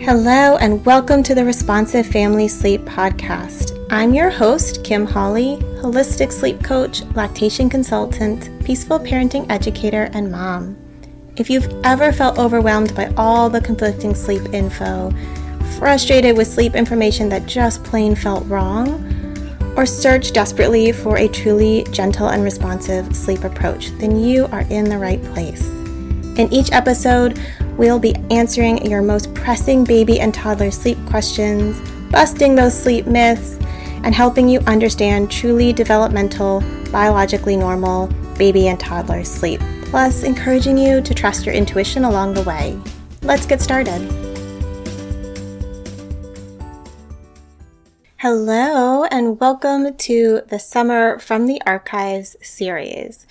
Hello and welcome to the Responsive Family Sleep Podcast. I'm your host, Kim Hawley, holistic sleep coach, lactation consultant, peaceful parenting educator, and mom. If you've ever felt overwhelmed by all the conflicting sleep info, frustrated with sleep information that just plain felt wrong, or searched desperately for a truly gentle and responsive sleep approach, then you are in the right place. In each episode, we'll be answering your most pressing baby and toddler sleep questions, busting those sleep myths, and helping you understand truly developmental, biologically normal baby and toddler sleep, plus encouraging you to trust your intuition along the way. Let's get started. Hello, and welcome to the Summer from the Archives series.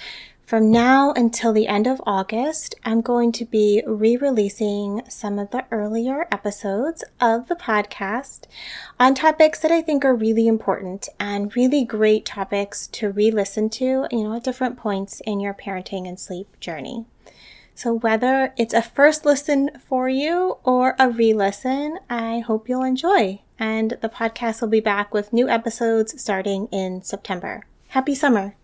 From now until the end of August, I'm going to be re-releasing some of the earlier episodes of the podcast on topics that I think are really important and really great topics to re-listen to, at different points in your parenting and sleep journey. So whether it's a first listen for you or a re-listen, I hope you'll enjoy. And the podcast will be back with new episodes starting in September. Happy summer!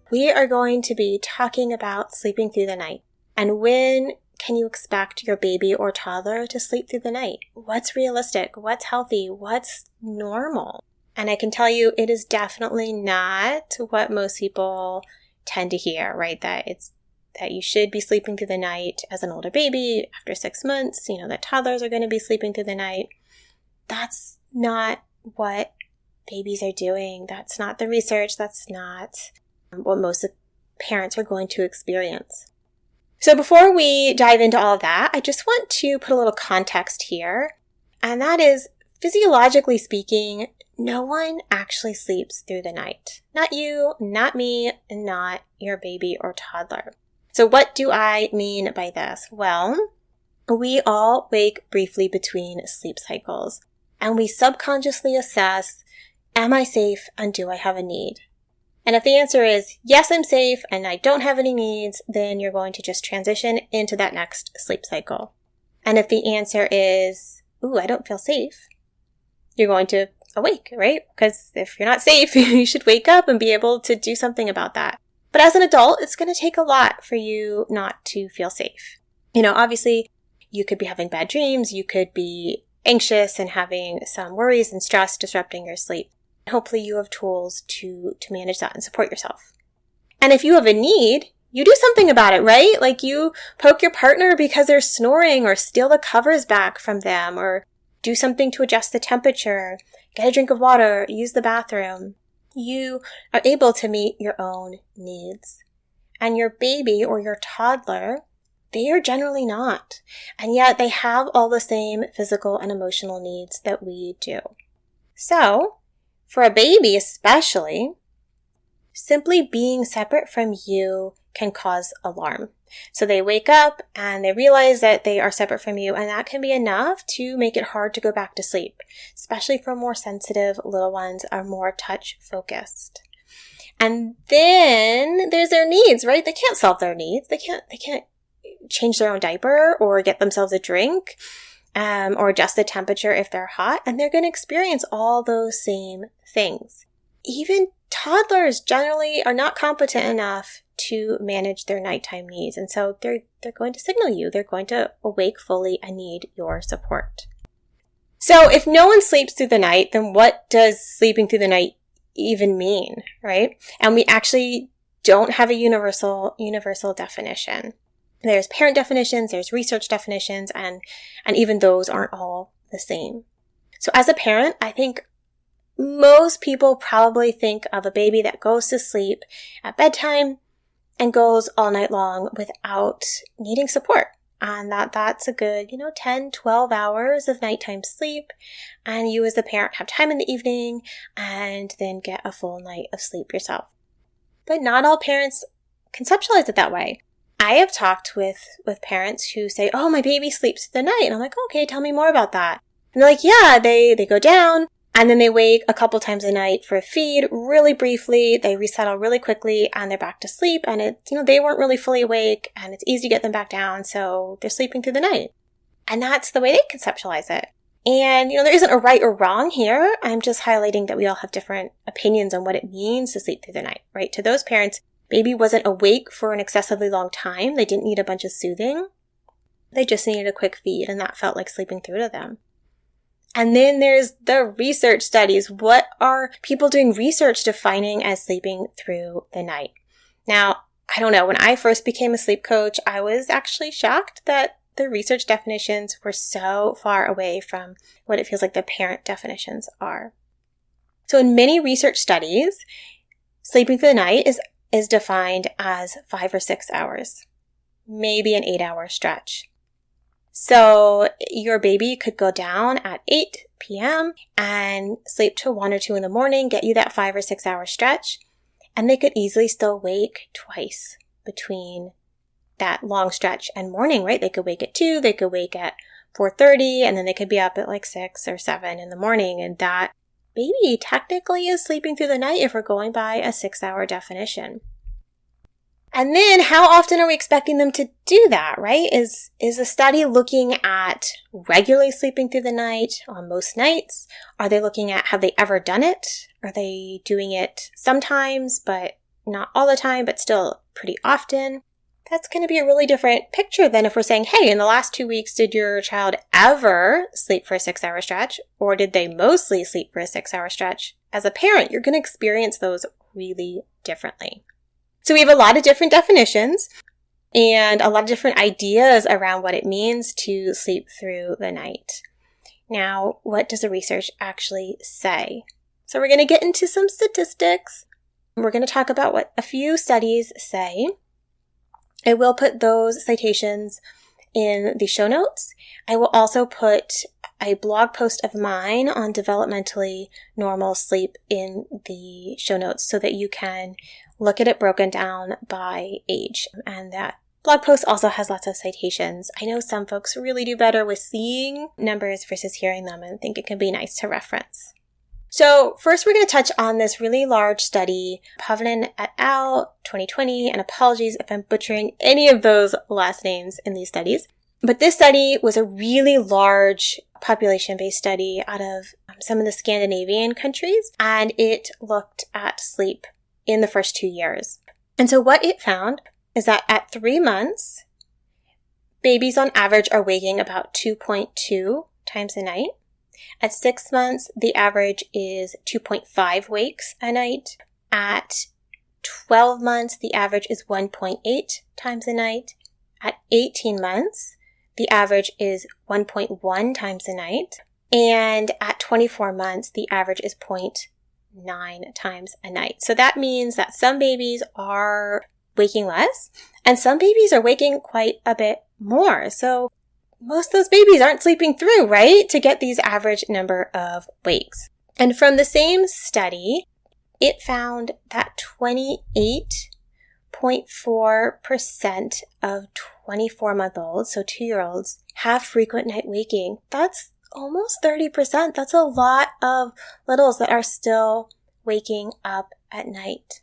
We are going to be talking about sleeping through the night. And when can you expect your baby or toddler to sleep through the night? What's realistic? What's healthy? What's normal? And I can tell you it is definitely not what most people tend to hear, right? That you should be sleeping through the night as an older baby after 6 months, that toddlers are going to be sleeping through the night. That's not what babies are doing. That's not the research. That's not what most parents are going to experience. So before we dive into all of that, I just want to put a little context here. And that is, physiologically speaking, no one actually sleeps through the night. Not you, not me, not your baby or toddler. So what do I mean by this? Well, we all wake briefly between sleep cycles. And we subconsciously assess, am I safe and do I have a need? And if the answer is, yes, I'm safe and I don't have any needs, then you're going to just transition into that next sleep cycle. And if the answer is, I don't feel safe, you're going to awake, right? Because if you're not safe, you should wake up and be able to do something about that. But as an adult, it's going to take a lot for you not to feel safe. Obviously, you could be having bad dreams, you could be anxious and having some worries and stress disrupting your sleep. Hopefully you have tools to manage that and support yourself. And if you have a need, you do something about it, right? Like you poke your partner because they're snoring or steal the covers back from them or do something to adjust the temperature, get a drink of water, use the bathroom. You are able to meet your own needs. And your baby or your toddler, they are generally not. And yet they have all the same physical and emotional needs that we do. So, for a baby especially, simply being separate from you can cause alarm. So they wake up and they realize that they are separate from you, and that can be enough to make it hard to go back to sleep, especially for more sensitive little ones are more touch focused. And then there's their needs, right? They can't solve their needs. They can't change their own diaper or get themselves a drink. Or adjust the temperature if they're hot, and they're going to experience all those same things. Even toddlers generally are not competent enough to manage their nighttime needs, and so they're going to signal you. They're going to awake fully and need your support. So if no one sleeps through the night, then what does sleeping through the night even mean, right? And we actually don't have a universal definition. There's parent definitions, there's research definitions, and even those aren't all the same. So as a parent, I think most people probably think of a baby that goes to sleep at bedtime and goes all night long without needing support. And that's a good, 10, 12 hours of nighttime sleep. And you as the parent have time in the evening and then get a full night of sleep yourself. But not all parents conceptualize it that way. I have talked with parents who say, my baby sleeps through the night. And I'm like, okay, tell me more about that. And they're like, yeah, they go down and then they wake a couple times a night for a feed really briefly. They resettle really quickly and they're back to sleep. And they weren't really fully awake and it's easy to get them back down. So they're sleeping through the night. And that's the way they conceptualize it. And, there isn't a right or wrong here. I'm just highlighting that we all have different opinions on what it means to sleep through the night, right? To those parents, baby wasn't awake for an excessively long time. They didn't need a bunch of soothing. They just needed a quick feed, and that felt like sleeping through to them. And then there's the research studies. What are people doing research defining as sleeping through the night? Now, I don't know. When I first became a sleep coach, I was actually shocked that the research definitions were so far away from what it feels like the parent definitions are. So in many research studies, sleeping through the night is defined as 5 or 6 hours, maybe an 8-hour stretch. So your baby could go down at 8 p.m. and sleep till 1 or 2 in the morning, get you that 5 or 6 hour stretch, and they could easily still wake twice between that long stretch and morning, right? They could wake at 2, they could wake at 4:30, and then they could be up at like 6 or 7 in the morning. And that baby technically is sleeping through the night if we're going by a 6-hour definition. And then how often are we expecting them to do that, right? Is the study looking at regularly sleeping through the night on most nights? Are they looking at, have they ever done it? Are they doing it sometimes, but not all the time, but still pretty often? That's going to be a really different picture than if we're saying, hey, in the last 2 weeks, did your child ever sleep for a 6-hour stretch? Or did they mostly sleep for a 6-hour stretch? As a parent, you're going to experience those really differently. So we have a lot of different definitions and a lot of different ideas around what it means to sleep through the night. Now, what does the research actually say? So we're going to get into some statistics. We're going to talk about what a few studies say. I will put those citations in the show notes. I will also put a blog post of mine on developmentally normal sleep in the show notes so that you can look at it broken down by age. And that blog post also has lots of citations. I know some folks really do better with seeing numbers versus hearing them and think it can be nice to reference. So first we're going to touch on this really large study, Pavlin et al. 2020, and apologies if I'm butchering any of those last names in these studies. But this study was a really large population-based study out of some of the Scandinavian countries, and it looked at sleep in the first 2 years. And so what it found is that at 3 months, babies on average are waking about 2.2 times a night. At 6 months, the average is 2.5 wakes a night. At 12 months, the average is 1.8 times a night. At 18 months, the average is 1.1 times a night. And at 24 months, the average is 0.9 times a night. So that means that some babies are waking less, and some babies are waking quite a bit more. So most of those babies aren't sleeping through, right, to get these average number of wakes. And from the same study, it found that 28.4% of 24-month-olds, so 2-year-olds, have frequent night waking. That's almost 30%. That's a lot of littles that are still waking up at night.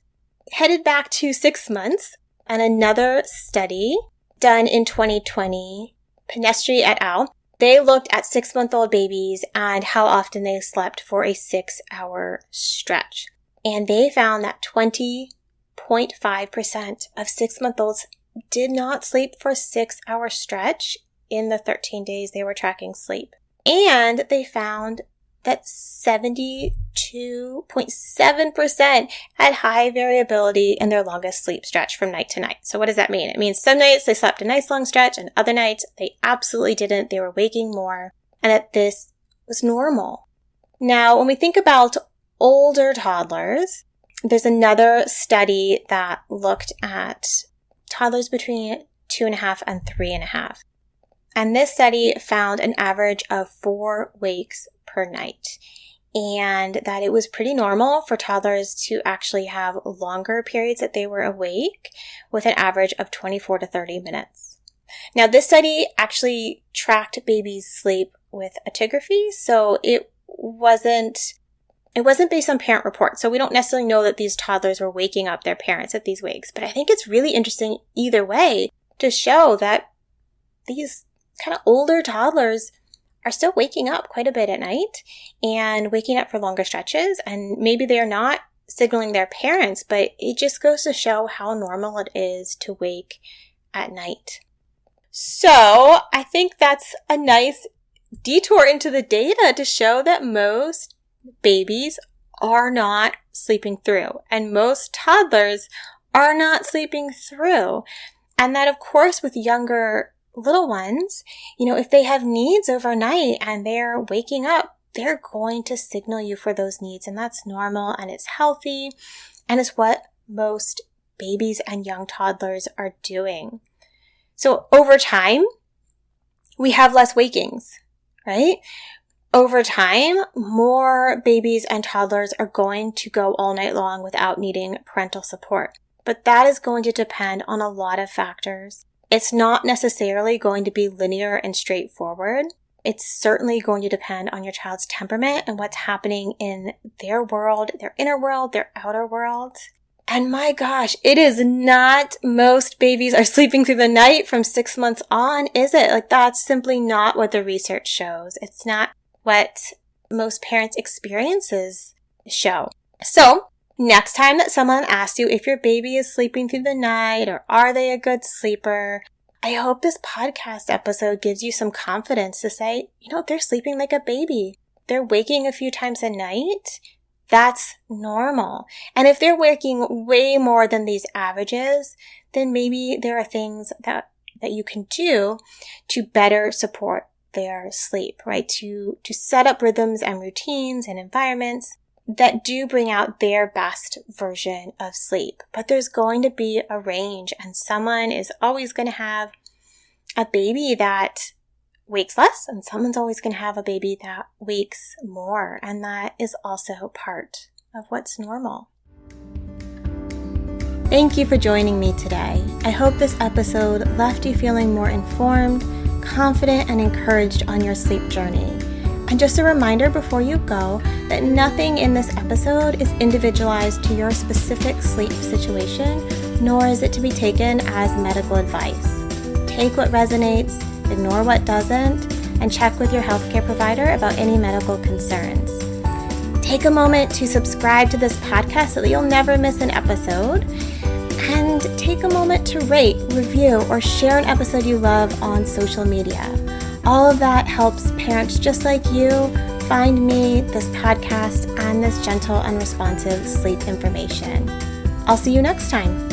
Headed back to 6 months, and another study done in 2020, Penestri et al., they looked at 6-month-old babies and how often they slept for a 6-hour stretch. And they found that 20.5% of 6-month-olds did not sleep for a 6-hour stretch in the 13 days they were tracking sleep. And they found that 72.7% had high variability in their longest sleep stretch from night to night. So what does that mean? It means some nights they slept a nice long stretch and other nights they absolutely didn't. They were waking more, and that this was normal. Now, when we think about older toddlers, there's another study that looked at toddlers between 2.5 and 3.5. And this study found an average of 4 wakes per night, and that it was pretty normal for toddlers to actually have longer periods that they were awake with an average of 24 to 30 minutes. Now, this study actually tracked babies' sleep with actigraphy, so it wasn't based on parent reports. So we don't necessarily know that these toddlers were waking up their parents at these wakes, but I think it's really interesting either way to show that these kind of older toddlers are still waking up quite a bit at night and waking up for longer stretches, and maybe they're not signaling their parents, but it just goes to show how normal it is to wake at night. So I think that's a nice detour into the data to show that most babies are not sleeping through, and most toddlers are not sleeping through. And that, of course, with younger little ones, if they have needs overnight and they're waking up, they're going to signal you for those needs, and that's normal and it's healthy, and it's what most babies and young toddlers are doing. So over time, we have less wakings, right? Over time, more babies and toddlers are going to go all night long without needing parental support. But that is going to depend on a lot of factors. It's not necessarily going to be linear and straightforward. It's certainly going to depend on your child's temperament and what's happening in their world, their inner world, their outer world. And my gosh, it is not most babies are sleeping through the night from 6 months on, is it? That's simply not what the research shows. It's not what most parents' experiences show. So, next time that someone asks you if your baby is sleeping through the night or are they a good sleeper, I hope this podcast episode gives you some confidence to say, they're sleeping like a baby. They're waking a few times a night. That's normal. And if they're waking way more than these averages, then maybe there are things that you can do to better support their sleep, right? To set up rhythms and routines and environments that do bring out their best version of sleep. But there's going to be a range, and someone is always going to have a baby that wakes less, and someone's always going to have a baby that wakes more, and that is also part of what's normal. Thank you for joining me today. I hope this episode left you feeling more informed, confident, and encouraged on your sleep journey. And just a reminder before you go that nothing in this episode is individualized to your specific sleep situation, nor is it to be taken as medical advice. Take what resonates, ignore what doesn't, and check with your healthcare provider about any medical concerns. Take a moment to subscribe to this podcast so that you'll never miss an episode. And take a moment to rate, review, or share an episode you love on social media. All of that helps parents just like you find me, this podcast, and this gentle and responsive sleep information. I'll see you next time.